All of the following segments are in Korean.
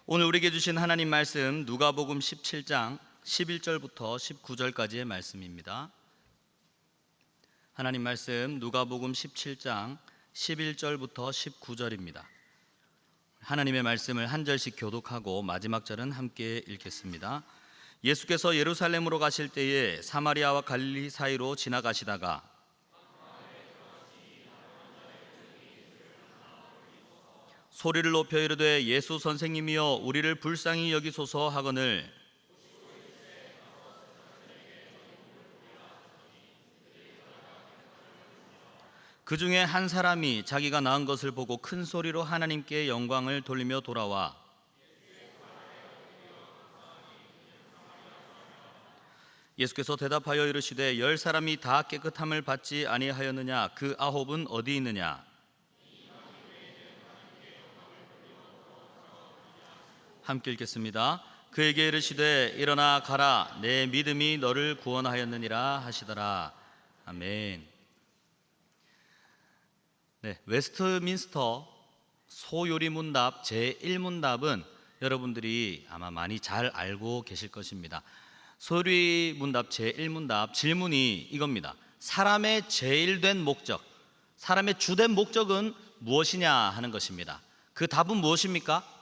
오늘 우리에게 주신 하나님 말씀 누가복음 17장 11절부터 19절까지의 말씀입니다. 하나님 말씀 누가복음 17장 11절부터 19절입니다. 하나님의 말씀을 한 절씩 교독하고 마지막 절은 함께 읽겠습니다. 예수께서 예루살렘으로 가실 때에 사마리아와 갈릴리 사이로 지나가시다가 소리를 높여 이르되 예수 선생님이여 우리를 불쌍히 여기소서 하거늘 그 중에 한 사람이 자기가 낳은 것을 보고 큰 소리로 하나님께 영광을 돌리며 돌아와 예수께서 대답하여 이르시되 10사람이 다 깨끗함을 받지 아니하였느냐 그 9은 어디 있느냐 함께 읽겠습니다. 그에게 이르시되 일어나 가라 내 믿음이 너를 구원하였느니라 하시더라. 아멘. 네, 웨스트민스터 소요리 문답 제1문답은 여러분들이 아마 많이 잘 알고 계실 것입니다. 소요리 문답 제1문답 질문이 이겁니다. 사람의 제일 된 목적, 사람의 주된 목적은 무엇이냐 하는 것입니다. 그 답은 무엇입니까?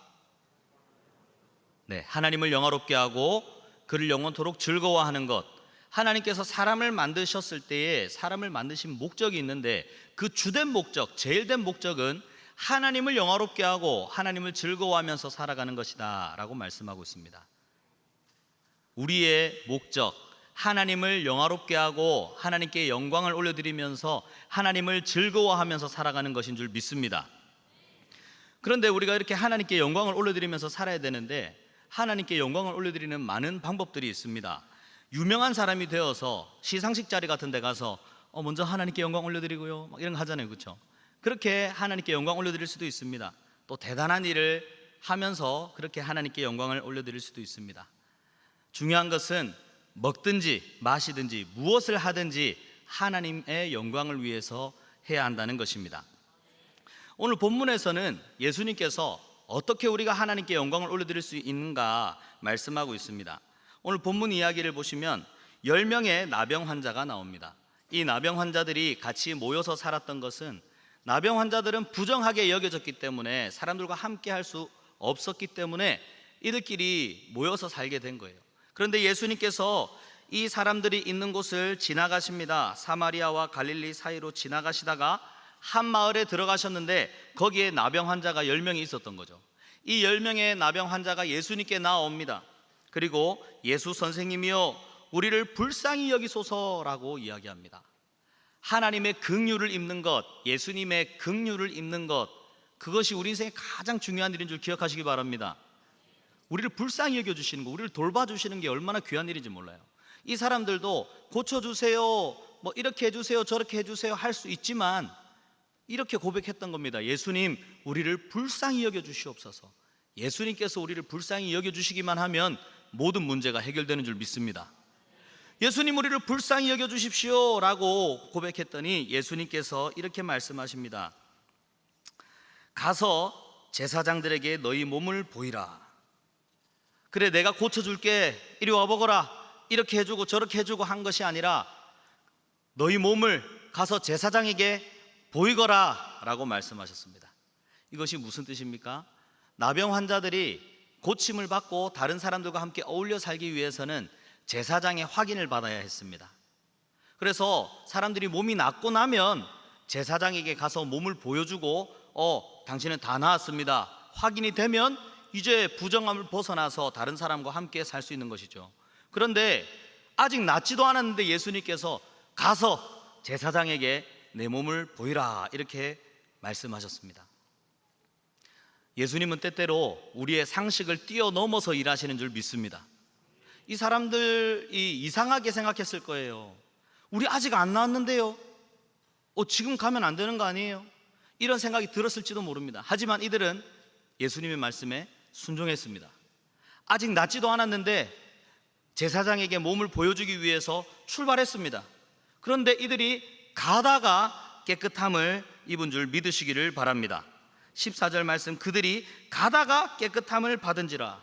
네, 하나님을 영화롭게 하고 그를 영원토록 즐거워하는 것. 하나님께서 사람을 만드셨을 때에 사람을 만드신 목적이 있는데 그 주된 목적, 제일 된 목적은 하나님을 영화롭게 하고 하나님을 즐거워하면서 살아가는 것이다 라고 말씀하고 있습니다. 우리의 목적, 하나님을 영화롭게 하고 하나님께 영광을 올려드리면서 하나님을 즐거워하면서 살아가는 것인 줄 믿습니다. 그런데 우리가 이렇게 하나님께 영광을 올려드리면서 살아야 되는데 하나님께 영광을 올려드리는 많은 방법들이 있습니다. 유명한 사람이 되어서 시상식 자리 같은 데 가서 먼저 하나님께 영광 올려드리고요 막 이런 거 하잖아요, 그렇죠? 그렇게 하나님께 영광 올려드릴 수도 있습니다. 또 대단한 일을 하면서 그렇게 하나님께 영광을 올려드릴 수도 있습니다. 중요한 것은 먹든지 마시든지 무엇을 하든지 하나님의 영광을 위해서 해야 한다는 것입니다. 오늘 본문에서는 예수님께서 어떻게 우리가 하나님께 영광을 올려드릴 수 있는가 말씀하고 있습니다. 오늘 본문 이야기를 보시면 10명의 나병 환자가 나옵니다. 이 나병 환자들이 같이 모여서 살았던 것은 나병 환자들은 부정하게 여겨졌기 때문에 사람들과 함께 할 수 없었기 때문에 이들끼리 모여서 살게 된 거예요. 그런데 예수님께서 이 사람들이 있는 곳을 지나가십니다. 사마리아와 갈릴리 사이로 지나가시다가 한 마을에 들어가셨는데 거기에 나병 환자가 10명이 있었던 거죠. 이 10명의 나병 환자가 예수님께 나옵니다. 그리고 예수 선생님이여 우리를 불쌍히 여기소서라고 이야기합니다. 하나님의 긍휼을 입는 것, 예수님의 긍휼을 입는 것, 그것이 우리 인생에 가장 중요한 일인 줄 기억하시기 바랍니다. 우리를 불쌍히 여겨주시는 거, 우리를 돌봐주시는 게 얼마나 귀한 일인지 몰라요. 이 사람들도 고쳐주세요, 뭐 이렇게 해주세요, 저렇게 해주세요 할 수 있지만 이렇게 고백했던 겁니다. 예수님 우리를 불쌍히 여겨주시옵소서. 예수님께서 우리를 불쌍히 여겨주시기만 하면 모든 문제가 해결되는 줄 믿습니다. 예수님 우리를 불쌍히 여겨주십시오 라고 고백했더니 예수님께서 이렇게 말씀하십니다. 가서 제사장들에게 너희 몸을 보이라. 그래 내가 고쳐줄게, 이리 와보거라, 이렇게 해주고 저렇게 해주고 한 것이 아니라 너희 몸을 가서 제사장에게 보이거라 라고 말씀하셨습니다. 이것이 무슨 뜻입니까? 나병 환자들이 고침을 받고 다른 사람들과 함께 어울려 살기 위해서는 제사장의 확인을 받아야 했습니다. 그래서 사람들이 몸이 낫고 나면 제사장에게 가서 몸을 보여주고 당신은 다 나았습니다 확인이 되면 이제 부정함을 벗어나서 다른 사람과 함께 살 수 있는 것이죠. 그런데 아직 낫지도 않았는데 예수님께서 가서 제사장에게 내 몸을 보이라 이렇게 말씀하셨습니다. 예수님은 때때로 우리의 상식을 뛰어넘어서 일하시는 줄 믿습니다. 이 사람들이 이상하게 생각했을 거예요. 우리 아직 안 나왔는데요, 지금 가면 안 되는 거 아니에요? 이런 생각이 들었을지도 모릅니다. 하지만 이들은 예수님의 말씀에 순종했습니다. 아직 낫지도 않았는데 제사장에게 몸을 보여주기 위해서 출발했습니다. 그런데 이들이 가다가 깨끗함을 입은 줄 믿으시기를 바랍니다. 14절 말씀, 그들이 가다가 깨끗함을 받은지라.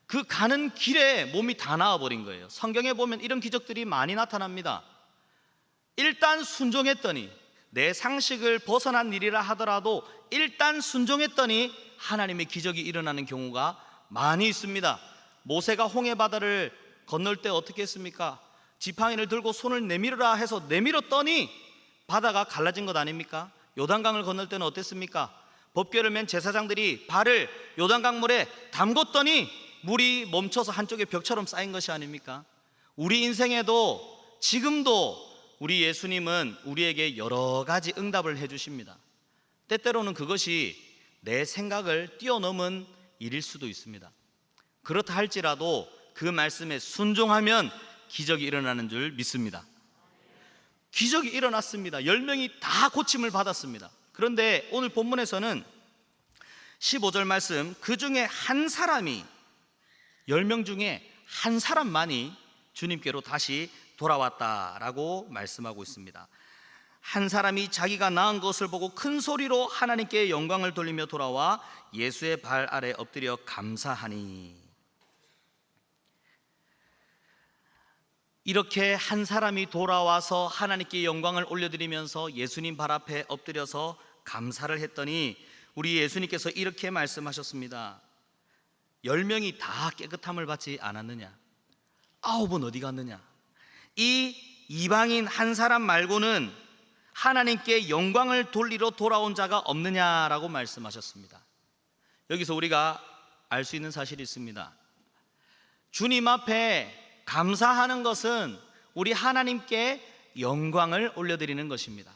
그 가는 길에 몸이 다 나아버린 거예요. 성경에 보면 이런 기적들이 많이 나타납니다. 일단 순종했더니, 내 상식을 벗어난 일이라 하더라도 일단 순종했더니 하나님의 기적이 일어나는 경우가 많이 있습니다. 모세가 홍해바다를 건널 때 어떻게 했습니까? 지팡이를 들고 손을 내밀으라 해서 내밀었더니 바다가 갈라진 것 아닙니까? 요단강을 건널 때는 어땠습니까? 법궤를 맨 제사장들이 발을 요단강물에 담궜더니 물이 멈춰서 한쪽에 벽처럼 쌓인 것이 아닙니까? 우리 인생에도 지금도 우리 예수님은 우리에게 여러 가지 응답을 해주십니다. 때때로는 그것이 내 생각을 뛰어넘은 일일 수도 있습니다. 그렇다 할지라도 그 말씀에 순종하면 기적이 일어나는 줄 믿습니다. 기적이 일어났습니다. 10명이 다 고침을 받았습니다. 그런데 오늘 본문에서는 15절 말씀, 그 중에 한 사람이, 10명 중에 한 사람만이 주님께로 다시 돌아왔다라고 말씀하고 있습니다. 한 사람이 자기가 낳은 것을 보고 큰 소리로 하나님께 영광을 돌리며 돌아와 예수의 발 아래 엎드려 감사하니. 이렇게 한 사람이 돌아와서 하나님께 영광을 올려드리면서 예수님 발 앞에 엎드려서 감사를 했더니 우리 예수님께서 이렇게 말씀하셨습니다. 10명이 다 깨끗함을 받지 않았느냐? 9은 어디 갔느냐? 이 이방인 한 사람 말고는 하나님께 영광을 돌리러 돌아온 자가 없느냐라고 말씀하셨습니다. 여기서 우리가 알 수 있는 사실이 있습니다. 주님 앞에 감사하는 것은 우리 하나님께 영광을 올려드리는 것입니다.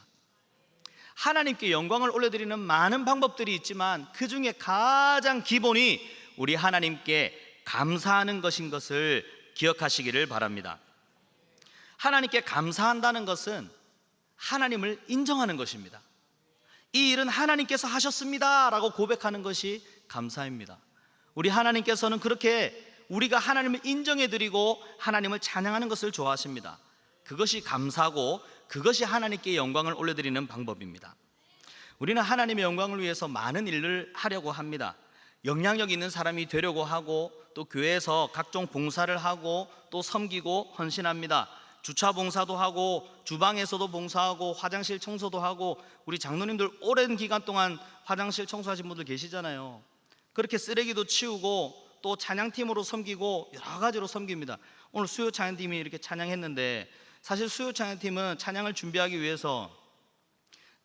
하나님께 영광을 올려드리는 많은 방법들이 있지만 그 중에 가장 기본이 우리 하나님께 감사하는 것인 것을 기억하시기를 바랍니다. 하나님께 감사한다는 것은 하나님을 인정하는 것입니다. 이 일은 하나님께서 하셨습니다 라고 고백하는 것이 감사입니다. 우리 하나님께서는 그렇게 우리가 하나님을 인정해드리고 하나님을 찬양하는 것을 좋아하십니다. 그것이 감사고 그것이 하나님께 영광을 올려드리는 방법입니다. 우리는 하나님의 영광을 위해서 많은 일을 하려고 합니다. 영향력 있는 사람이 되려고 하고, 또 교회에서 각종 봉사를 하고 또 섬기고 헌신합니다. 주차 봉사도 하고 주방에서도 봉사하고 화장실 청소도 하고, 우리 장로님들 오랜 기간 동안 화장실 청소하신 분들 계시잖아요. 그렇게 쓰레기도 치우고 또 찬양팀으로 섬기고 여러 가지로 섬깁니다. 오늘 수요 찬양팀이 이렇게 찬양했는데, 사실 수요 찬양팀은 찬양을 준비하기 위해서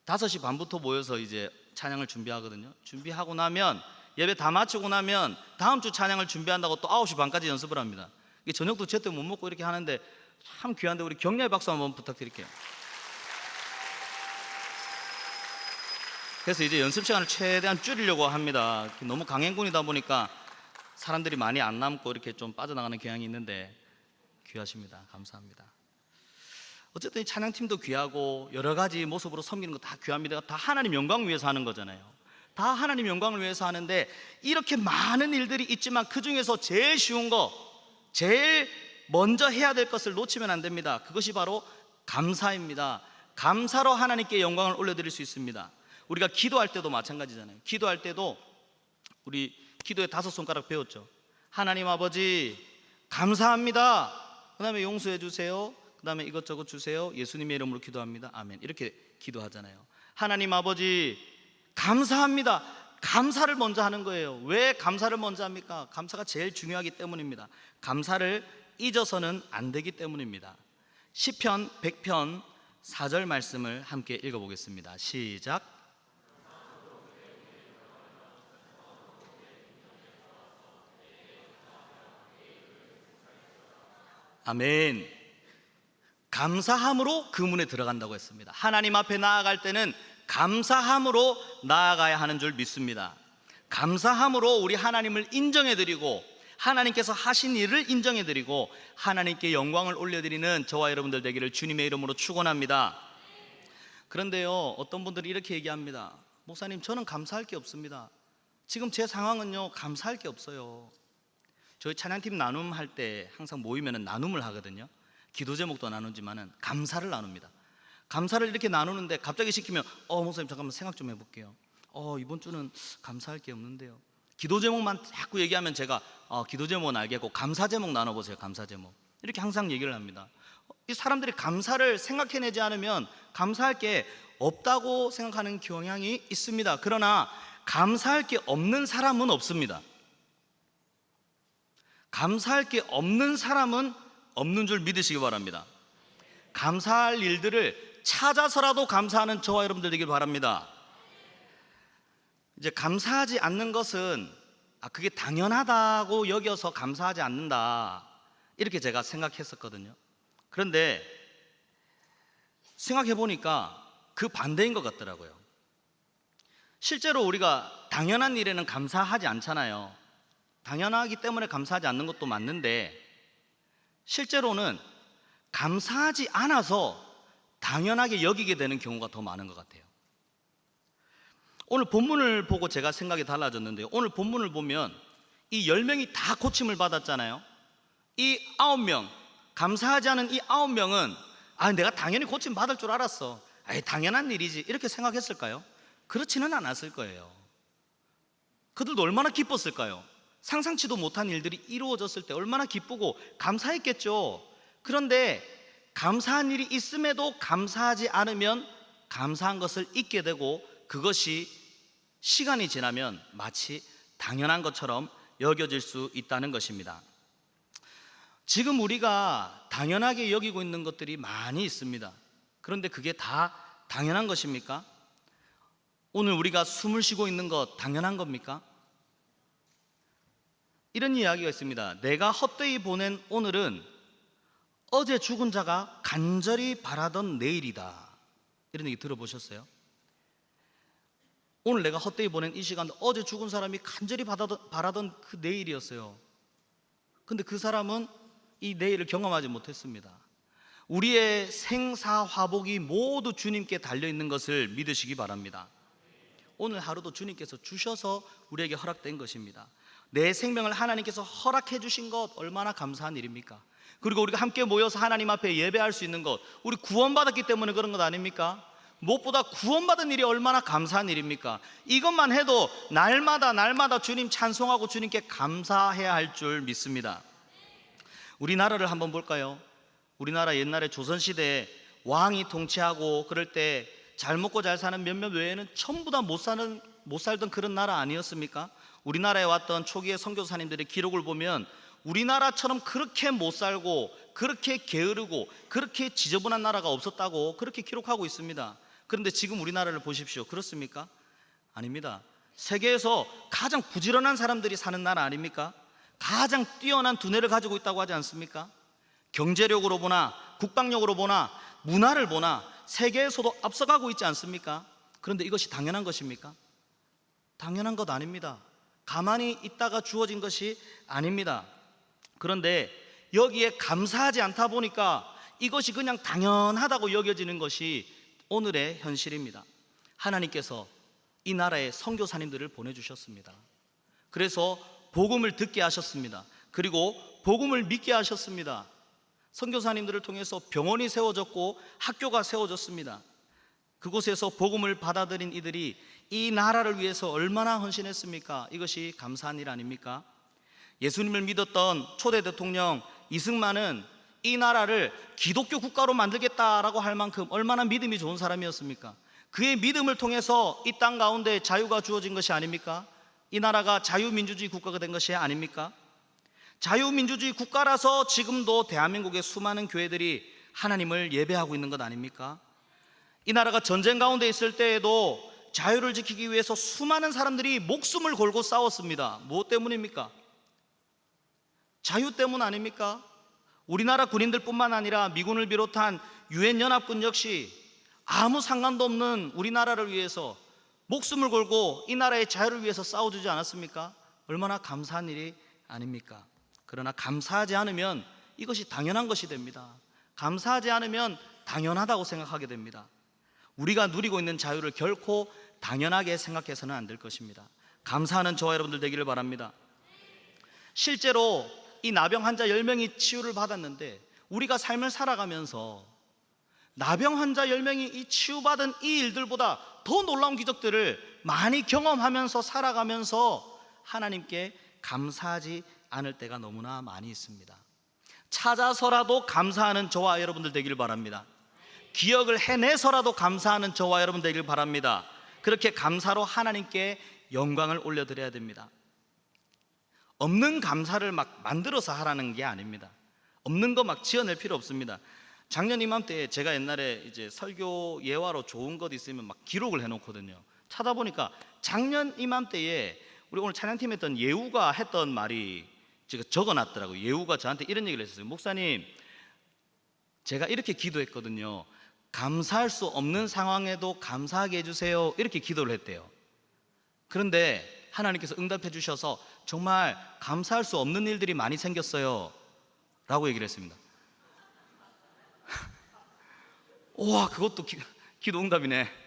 5시 반부터 모여서 이제 찬양을 준비하거든요. 준비하고 나면, 예배 다 마치고 나면 다음 주 찬양을 준비한다고 또 9시 반까지 연습을 합니다. 저녁도 제때 못 먹고 이렇게 하는데 참 귀한데, 우리 격려의 박수 한번 부탁드릴게요. 그래서 이제 연습 시간을 최대한 줄이려고 합니다. 너무 강행군이다 보니까 사람들이 많이 안 남고 이렇게 좀 빠져나가는 경향이 있는데 귀하십니다. 감사합니다. 어쨌든 이 찬양팀도 귀하고 여러 가지 모습으로 섬기는 거 다 귀합니다. 다 하나님 영광을 위해서 하는 거잖아요. 다 하나님 영광을 위해서 하는데, 이렇게 많은 일들이 있지만 그 중에서 제일 쉬운 거, 제일 먼저 해야 될 것을 놓치면 안 됩니다. 그것이 바로 감사입니다. 감사로 하나님께 영광을 올려드릴 수 있습니다. 우리가 기도할 때도 마찬가지잖아요. 기도할 때도 우리 기도에 5손가락 배웠죠. 하나님 아버지 감사합니다. 그 다음에 용서해 주세요. 그 다음에 이것저것 주세요. 예수님의 이름으로 기도합니다. 아멘. 이렇게 기도하잖아요. 하나님 아버지 감사합니다. 감사를 먼저 하는 거예요. 왜 감사를 먼저 합니까? 감사가 제일 중요하기 때문입니다. 감사를 잊어서는 안 되기 때문입니다. 시편 100편 4절 말씀을 함께 읽어보겠습니다. 시작. 아멘. 감사함으로 그 문에 들어간다고 했습니다. 하나님 앞에 나아갈 때는 감사함으로 나아가야 하는 줄 믿습니다. 감사함으로 우리 하나님을 인정해드리고 하나님께서 하신 일을 인정해드리고 하나님께 영광을 올려드리는 저와 여러분들 되기를 주님의 이름으로 축원합니다. 그런데요, 어떤 분들이 이렇게 얘기합니다. 목사님, 저는 감사할 게 없습니다. 지금 제 상황은요, 감사할 게 없어요. 저희 찬양팀 나눔할 때 항상 모이면 나눔을 하거든요. 기도 제목도 나누지만은 감사를 나눕니다. 감사를 이렇게 나누는데 갑자기 시키면 목사님 잠깐만 생각 좀 해볼게요. 이번 주는 감사할 게 없는데요. 기도 제목만 자꾸 얘기하면 제가 기도 제목은 알겠고 감사 제목 나눠보세요. 감사 제목. 이렇게 항상 얘기를 합니다. 이 사람들이 감사를 생각해내지 않으면 감사할 게 없다고 생각하는 경향이 있습니다. 그러나 감사할 게 없는 사람은 없습니다. 감사할 게 없는 사람은 없는 줄 믿으시기 바랍니다. 감사할 일들을 찾아서라도 감사하는 저와 여러분들 되길 바랍니다. 이제 감사하지 않는 것은 그게 당연하다고 여겨서 감사하지 않는다, 이렇게 제가 생각했었거든요. 그런데 생각해 보니까 그 반대인 것 같더라고요. 실제로 우리가 당연한 일에는 감사하지 않잖아요. 당연하기 때문에 감사하지 않는 것도 맞는데, 실제로는 감사하지 않아서 당연하게 여기게 되는 경우가 더 많은 것 같아요. 오늘 본문을 보고 제가 생각이 달라졌는데요. 오늘 본문을 보면 이 10명이 다 고침을 받았잖아요. 이 9명, 감사하지 않은 이 9명은 내가 당연히 고침 받을 줄 알았어, 당연한 일이지, 이렇게 생각했을까요? 그렇지는 않았을 거예요. 그들도 얼마나 기뻤을까요? 상상치도 못한 일들이 이루어졌을 때 얼마나 기쁘고 감사했겠죠. 그런데 감사한 일이 있음에도 감사하지 않으면 감사한 것을 잊게 되고, 그것이 시간이 지나면 마치 당연한 것처럼 여겨질 수 있다는 것입니다. 지금 우리가 당연하게 여기고 있는 것들이 많이 있습니다. 그런데 그게 다 당연한 것입니까? 오늘 우리가 숨을 쉬고 있는 것 당연한 겁니까? 이런 이야기가 있습니다. 내가 헛되이 보낸 오늘은 어제 죽은 자가 간절히 바라던 내일이다. 이런 얘기 들어보셨어요? 오늘 내가 헛되이 보낸 이 시간, 어제 죽은 사람이 간절히 바라던 그 내일이었어요. 근데 그 사람은 이 내일을 경험하지 못했습니다. 우리의 생사화복이 모두 주님께 달려있는 것을 믿으시기 바랍니다. 오늘 하루도 주님께서 주셔서 우리에게 허락된 것입니다. 내 생명을 하나님께서 허락해 주신 것 얼마나 감사한 일입니까? 그리고 우리가 함께 모여서 하나님 앞에 예배할 수 있는 것, 우리 구원받았기 때문에 그런 것 아닙니까? 무엇보다 구원받은 일이 얼마나 감사한 일입니까? 이것만 해도 날마다 주님 찬송하고 주님께 감사해야 할 줄 믿습니다. 우리나라를 한번 볼까요? 우리나라 옛날에 조선시대에 왕이 통치하고 그럴 때 잘 먹고 잘 사는 몇몇 외에는 전부 다 못 살던 그런 나라 아니었습니까? 우리나라에 왔던 초기의 선교사님들의 기록을 보면 우리나라처럼 그렇게 못 살고 그렇게 게으르고 그렇게 지저분한 나라가 없었다고 그렇게 기록하고 있습니다. 그런데 지금 우리나라를 보십시오. 그렇습니까? 아닙니다. 세계에서 가장 부지런한 사람들이 사는 나라 아닙니까? 가장 뛰어난 두뇌를 가지고 있다고 하지 않습니까? 경제력으로 보나 국방력으로 보나 문화를 보나 세계에서도 앞서가고 있지 않습니까? 그런데 이것이 당연한 것입니까? 당연한 것 아닙니다. 가만히 있다가 주어진 것이 아닙니다. 그런데 여기에 감사하지 않다 보니까 이것이 그냥 당연하다고 여겨지는 것이 오늘의 현실입니다. 하나님께서 이 나라에 선교사님들을 보내주셨습니다. 그래서 복음을 듣게 하셨습니다. 그리고 복음을 믿게 하셨습니다. 선교사님들을 통해서 병원이 세워졌고 학교가 세워졌습니다. 그곳에서 복음을 받아들인 이들이 이 나라를 위해서 얼마나 헌신했습니까? 이것이 감사한 일 아닙니까? 예수님을 믿었던 초대 대통령 이승만은 이 나라를 기독교 국가로 만들겠다라고 할 만큼 얼마나 믿음이 좋은 사람이었습니까? 그의 믿음을 통해서 이 땅 가운데 자유가 주어진 것이 아닙니까? 이 나라가 자유민주주의 국가가 된 것이 아닙니까? 자유민주주의 국가라서 지금도 대한민국의 수많은 교회들이 하나님을 예배하고 있는 것 아닙니까? 이 나라가 전쟁 가운데 있을 때에도 자유를 지키기 위해서 수많은 사람들이 목숨을 걸고 싸웠습니다. 무엇 때문입니까? 자유 때문 아닙니까? 우리나라 군인들뿐만 아니라 미군을 비롯한 유엔 연합군 역시 아무 상관도 없는 우리나라를 위해서 목숨을 걸고 이 나라의 자유를 위해서 싸워주지 않았습니까? 얼마나 감사한 일이 아닙니까? 그러나 감사하지 않으면 이것이 당연한 것이 됩니다. 감사하지 않으면 당연하다고 생각하게 됩니다. 우리가 누리고 있는 자유를 결코 당연하게 생각해서는 안 될 것입니다. 감사하는 저와 여러분들 되기를 바랍니다. 실제로 이 나병 환자 10명이 치유를 받았는데 우리가 삶을 살아가면서 나병 환자 10명이 이 치유받은 이 일들보다 더 놀라운 기적들을 많이 경험하면서 살아가면서 하나님께 감사하지 않을 때가 너무나 많이 있습니다. 찾아서라도 감사하는 저와 여러분들 되기를 바랍니다. 기억을 해내서라도 감사하는 저와 여러분 되기를 바랍니다. 그렇게 감사로 하나님께 영광을 올려드려야 됩니다. 없는 감사를 막 만들어서 하라는 게 아닙니다. 없는 거 막 지어낼 필요 없습니다. 작년 이맘때 제가 옛날에 이제 설교 예화로 좋은 것 있으면 막 기록을 해놓거든요. 찾아보니까 작년 이맘때에 우리 오늘 찬양팀 했던 예우가 했던 말이 제가 적어놨더라고요. 예우가 저한테 이런 얘기를 했어요. 목사님, 제가 이렇게 기도했거든요. 감사할 수 없는 상황에도 감사하게 해주세요. 이렇게 기도를 했대요. 그런데 하나님께서 응답해 주셔서 정말 감사할 수 없는 일들이 많이 생겼어요 라고 얘기를 했습니다. 와, 그것도 기도 응답이네.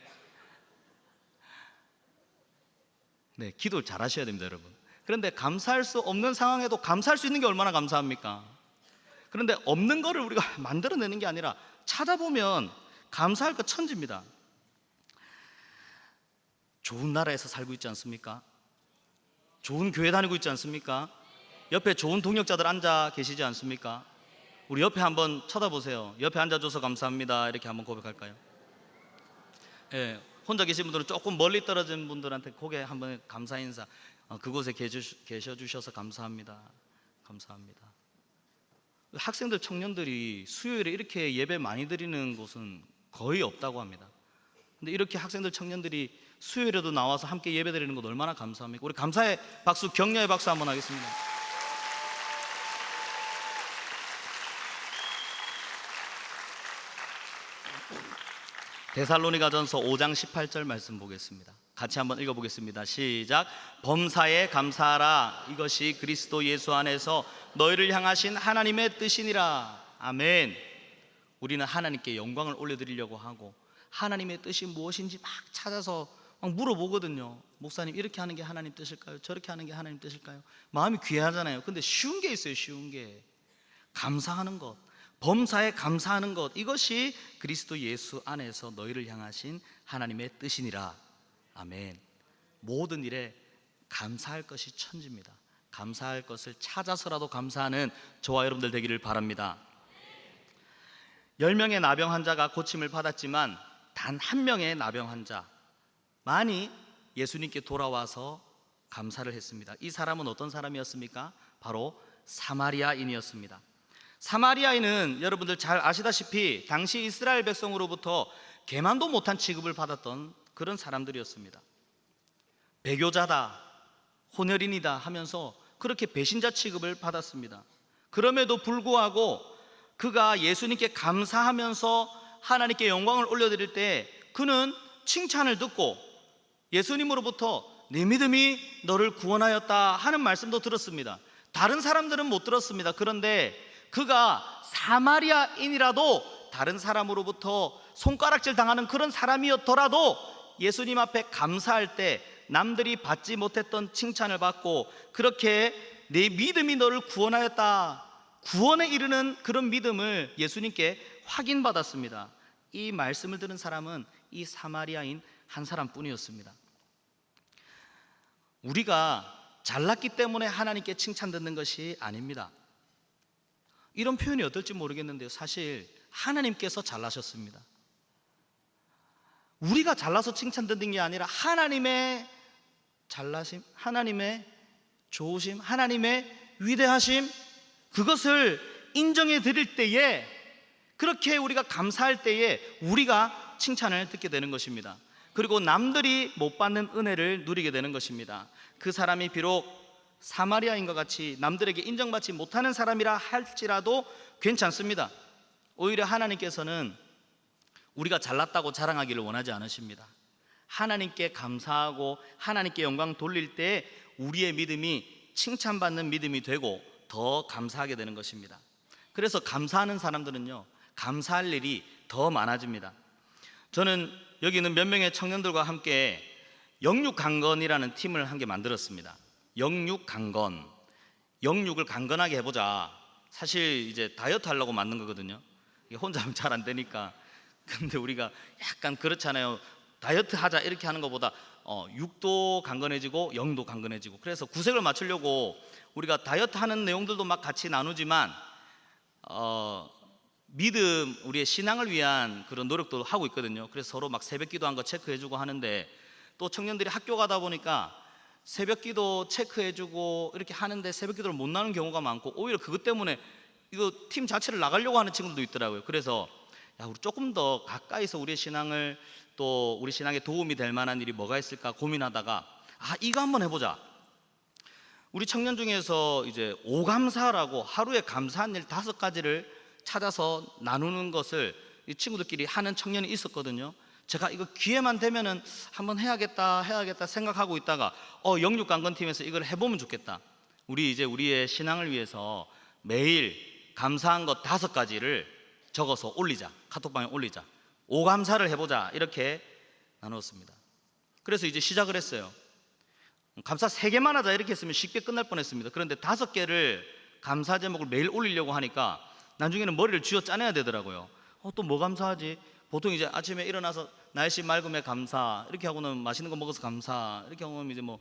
네, 기도를 잘 하셔야 됩니다, 여러분. 그런데 감사할 수 없는 상황에도 감사할 수 있는 게 얼마나 감사합니까? 그런데 없는 거를 우리가 만들어내는 게 아니라 찾아보면 감사할 거 천지입니다. 좋은 나라에서 살고 있지 않습니까? 좋은 교회 다니고 있지 않습니까? 옆에 좋은 동역자들 앉아 계시지 않습니까? 우리 옆에 한번 쳐다보세요. 옆에 앉아줘서 감사합니다. 이렇게 한번 고백할까요? 예, 혼자 계신 분들은 조금 멀리 떨어진 분들한테 고개 한번 감사 인사. 그곳에 계셔주셔서 감사합니다. 감사합니다. 학생들, 청년들이 수요일에 이렇게 예배 많이 드리는 곳은 거의 없다고 합니다. 근데 이렇게 학생들, 청년들이 수요일에도 나와서 함께 예배 드리는 것 얼마나 감사합니까? 우리 감사의 박수, 격려의 박수 한번 하겠습니다. 데살로니가전서 5장 18절 말씀 보겠습니다. 같이 한번 읽어보겠습니다. 시작. 범사에 감사하라. 이것이 그리스도 예수 안에서 너희를 향하신 하나님의 뜻이니라. 아멘. 우리는 하나님께 영광을 올려드리려고 하고 하나님의 뜻이 무엇인지 막 찾아서 막 물어보거든요. 목사님, 이렇게 하는 게 하나님 뜻일까요? 저렇게 하는 게 하나님 뜻일까요? 마음이 귀하잖아요. 근데 쉬운 게 있어요. 쉬운 게 감사하는 것, 범사에 감사하는 것, 이것이 그리스도 예수 안에서 너희를 향하신 하나님의 뜻이니라. 아멘. 모든 일에 감사할 것이 천지입니다. 감사할 것을 찾아서라도 감사하는 저와 여러분들 되기를 바랍니다. 10명의 나병 환자가 고침을 받았지만 단 한 명의 나병 환자만이 예수님께 돌아와서 감사를 했습니다. 이 사람은 어떤 사람이었습니까? 바로 사마리아인이었습니다. 사마리아인은 여러분들 잘 아시다시피 당시 이스라엘 백성으로부터 개만도 못한 취급을 받았던 그런 사람들이었습니다. 배교자다, 혼혈인이다 하면서 그렇게 배신자 취급을 받았습니다. 그럼에도 불구하고 그가 예수님께 감사하면서 하나님께 영광을 올려드릴 때 그는 칭찬을 듣고 예수님으로부터 내 믿음이 너를 구원하였다 하는 말씀도 들었습니다. 다른 사람들은 못 들었습니다. 그런데 그가 사마리아인이라도 다른 사람으로부터 손가락질 당하는 그런 사람이었더라도 예수님 앞에 감사할 때 남들이 받지 못했던 칭찬을 받고 그렇게 내 믿음이 너를 구원하였다, 구원에 이르는 그런 믿음을 예수님께 확인받았습니다. 이 말씀을 들은 사람은 이 사마리아인 한 사람뿐이었습니다. 우리가 잘났기 때문에 하나님께 칭찬 듣는 것이 아닙니다. 이런 표현이 어떨지 모르겠는데요, 사실 하나님께서 잘나셨습니다. 우리가 잘나서 칭찬 듣는 게 아니라 하나님의 잘나심, 하나님의 좋으심, 하나님의 위대하심, 그것을 인정해 드릴 때에, 그렇게 우리가 감사할 때에 우리가 칭찬을 듣게 되는 것입니다. 그리고 남들이 못 받는 은혜를 누리게 되는 것입니다. 그 사람이 비록 사마리아인과 같이 남들에게 인정받지 못하는 사람이라 할지라도 괜찮습니다. 오히려 하나님께서는 우리가 잘났다고 자랑하기를 원하지 않으십니다. 하나님께 감사하고 하나님께 영광 돌릴 때 우리의 믿음이 칭찬받는 믿음이 되고 더 감사하게 되는 것입니다. 그래서 감사하는 사람들은요, 감사할 일이 더 많아집니다. 저는 여기 있는 몇 명의 청년들과 함께 영육강건이라는 팀을 한 개 만들었습니다. 영육강건, 영육을 강건하게 해보자. 사실 이제 다이어트 하려고 만든 거거든요. 이게 혼자 하면 잘 안 되니까. 근데 우리가 약간 그렇잖아요. 다이어트 하자 이렇게 하는 것보다 육도 강건해지고 영도 강건해지고, 그래서 구색을 맞추려고 우리가 다이어트 하는 내용들도 막 같이 나누지만 믿음, 우리의 신앙을 위한 그런 노력도 하고 있거든요. 그래서 서로 막 새벽 기도한 거 체크해주고 하는데, 또 청년들이 학교 가다 보니까 새벽 기도 체크해주고 이렇게 하는데 새벽 기도를 못 나는 경우가 많고, 오히려 그것 때문에 이거 팀 자체를 나가려고 하는 친구들도 있더라고요. 그래서 야, 우리 조금 더 가까이서 우리의 신앙을, 또 우리 신앙에 도움이 될 만한 일이 뭐가 있을까 고민하다가 이거 한번 해보자. 우리 청년 중에서 이제 오감사라고 하루에 감사한 일 5가지를 찾아서 나누는 것을 이 친구들끼리 하는 청년이 있었거든요. 제가 이거 기회만 되면은 한번 해야겠다 생각하고 있다가 영육강건팀에서 이걸 해보면 좋겠다. 우리 이제 우리의 신앙을 위해서 매일 감사한 것 5가지를 적어서 올리자, 카톡방에 올리자, 오감사를 해보자, 이렇게 나눴습니다. 그래서 이제 시작을 했어요. 감사 3개만 하자 이렇게 했으면 쉽게 끝날 뻔했습니다. 그런데 5개를 감사 제목을 매일 올리려고 하니까 나중에는 머리를 쥐어 짜내야 되더라고요. 또 뭐 감사하지? 보통 이제 아침에 일어나서 날씨 맑음에 감사, 이렇게 하고는 맛있는 거 먹어서 감사, 이렇게 하고는 이제 뭐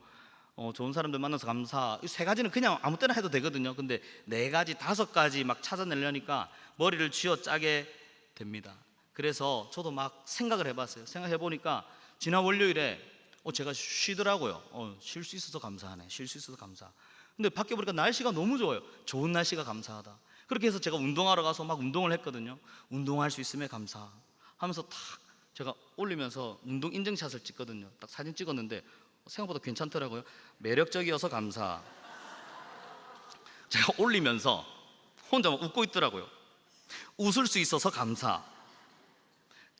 좋은 사람들 만나서 감사. 이 3가지는 그냥 아무 때나 해도 되거든요. 근데 4가지, 5가지 막 찾아내려니까 머리를 쥐어 짜게 됩니다. 그래서 저도 막 생각을 해봤어요. 생각해보니까 지난 월요일에 제가 쉬더라고요. 쉴 수 있어서 감사하네, 쉴 수 있어서 감사. 근데 밖에 보니까 날씨가 너무 좋아요. 좋은 날씨가 감사하다. 그렇게 해서 제가 운동하러 가서 막 운동을 했거든요. 운동할 수 있음에 감사 하면서 탁 제가 올리면서 운동 인증샷을 찍거든요. 딱 사진 찍었는데 생각보다 괜찮더라고요. 매력적이어서 감사. 제가 올리면서 혼자 막 웃고 있더라고요. 웃을 수 있어서 감사.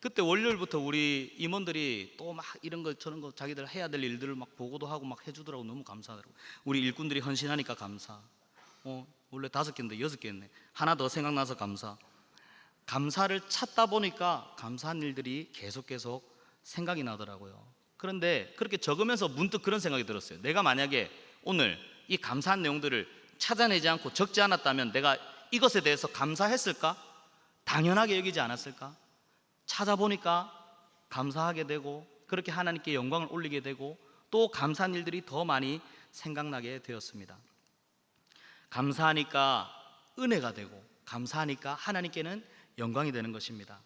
그때 월요일부터 우리 임원들이 또 막 이런 거 저런 거 자기들 해야 될 일들을 막 보고도 하고 막 해주더라고. 너무 감사하더라고. 우리 일꾼들이 헌신하니까 감사. 원래 5개인데 6개였네. 하나 더 생각나서 감사. 감사를 찾다 보니까 감사한 일들이 계속 생각이 나더라고요. 그런데 그렇게 적으면서 문득 그런 생각이 들었어요. 내가 만약에 오늘 이 감사한 내용들을 찾아내지 않고 적지 않았다면 내가 이것에 대해서 감사했을까? 당연하게 여기지 않았을까? 찾아보니까 감사하게 되고, 그렇게 하나님께 영광을 올리게 되고, 또 감사한 일들이 더 많이 생각나게 되었습니다. 감사하니까 은혜가 되고, 감사하니까 하나님께는 영광이 되는 것입니다.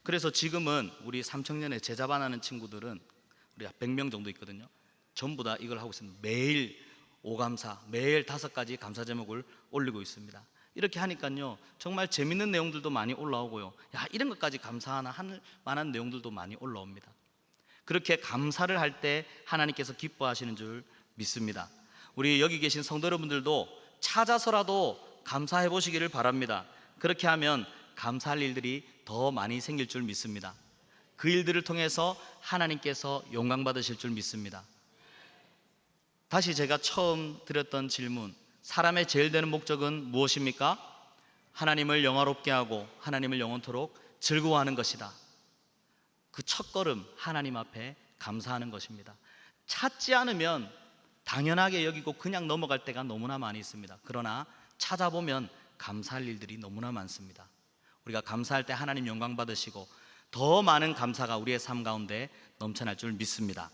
그래서 지금은 우리 3청년의 제자반하는 친구들은 우리 100명 정도 있거든요. 전부 다 이걸 하고 있습니다. 매일 오감사, 매일 5가지 감사 제목을 올리고 있습니다. 이렇게 하니까요, 정말 재밌는 내용들도 많이 올라오고요. 이런 것까지 감사하나 할 만한 내용들도 많이 올라옵니다. 그렇게 감사를 할 때 하나님께서 기뻐하시는 줄 믿습니다. 우리 여기 계신 성도 여러분들도 찾아서라도 감사해 보시기를 바랍니다. 그렇게 하면 감사할 일들이 더 많이 생길 줄 믿습니다. 그 일들을 통해서 하나님께서 영광 받으실 줄 믿습니다. 다시 제가 처음 드렸던 질문, 사람의 제일 되는 목적은 무엇입니까? 하나님을 영화롭게 하고 하나님을 영원토록 즐거워하는 것이다. 그 첫걸음, 하나님 앞에 감사하는 것입니다. 찾지 않으면 당연하게 여기고 그냥 넘어갈 때가 너무나 많이 있습니다. 그러나 찾아보면 감사할 일들이 너무나 많습니다. 우리가 감사할 때 하나님 영광 받으시고 더 많은 감사가 우리의 삶 가운데 넘쳐날 줄 믿습니다.